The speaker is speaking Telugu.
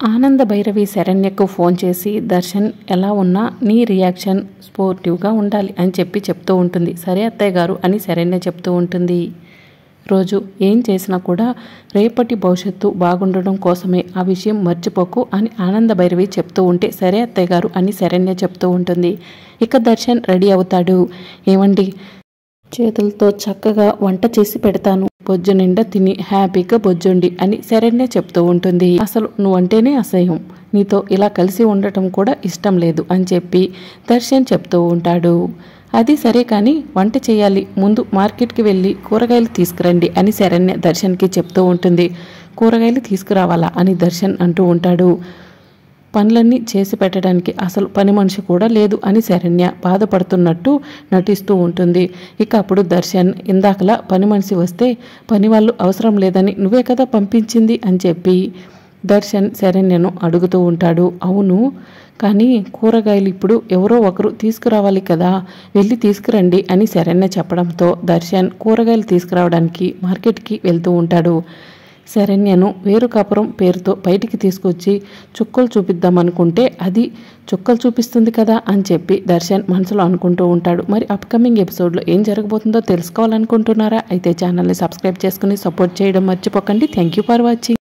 ఆనంద భైరవి శరణ్యకు ఫోన్ చేసి దర్శన్ ఎలా ఉన్నా నీ రియాక్షన్ స్పోర్టివ్గా ఉండాలి అని చెప్తూ ఉంటుంది. సరే అత్తయ్య గారు అని శరణ్య చెప్తూ ఉంటుంది. రోజు ఏం చేసినా కూడా రేపటి భవిష్యత్తు బాగుండడం కోసమే, ఆ విషయం మర్చిపోకు అని ఆనంద భైరవి చెప్తూ ఉంటే సరే అత్తయ్య గారు అని శరణ్య చెప్తూ ఉంటుంది. ఇక దర్శన్ రెడీ అవుతాడు. ఏమండి, చేతులతో చక్కగా వంట చేసి పెడతాను, బొజ్జు నిండా తిని హ్యాపీగా బొజ్జుండి అని శరణ్య చెప్తూ ఉంటుంది. అసలు నువ్వంటేనే అసహ్యం, నీతో ఇలా కలిసి ఉండటం కూడా ఇష్టం లేదు అని చెప్పి దర్శన్ చెప్తూ ఉంటాడు. అది సరే కానీ వంట చేయాలి, ముందు మార్కెట్కి వెళ్ళి కూరగాయలు తీసుకురండి అని శరణ్య దర్శన్కి చెప్తూ ఉంటుంది. కూరగాయలు తీసుకురావాలా అని దర్శన్ అంటూ ఉంటాడు. పనులన్నీ చేసి పెట్టడానికి అసలు పని మనిషి కూడా లేదు అని శరణ్య బాధపడుతున్నట్టు నటిస్తూ ఉంటుంది. ఇక అప్పుడు దర్శన్, ఇందాకలా పని మనిషి వస్తే పని వాళ్ళు అవసరం లేదని నువ్వే కదా పంపించింది అని చెప్పి దర్శన్ శరణ్యను అడుగుతూ ఉంటాడు. అవును, కానీ కూరగాయలు ఇప్పుడు ఎవరో ఒకరు తీసుకురావాలి కదా, వెళ్ళి తీసుకురండి అని శరణ్య చెప్పడంతో దర్శన్ కూరగాయలు తీసుకురావడానికి మార్కెట్కి వెళ్తూ ఉంటాడు. శరణ్యను వేరు కాపురం పేరుతో బయటికి తీసుకొచ్చి చుక్కలు చూపిద్దామనుకుంటే అది చుక్కలు చూపిస్తుంది కదా అని చెప్పి దర్శన్ మనసులో అనుకుంటూ ఉంటాడు. మరి అప్కమింగ్ ఎపిసోడ్లో ఏం జరగబోతుందో తెలుసుకోవాలనుకుంటున్నారా? అయితే ఛానల్ని సబ్స్క్రైబ్ చేసుకుని సపోర్ట్ చేయడం మర్చిపోకండి. Thank you for watching.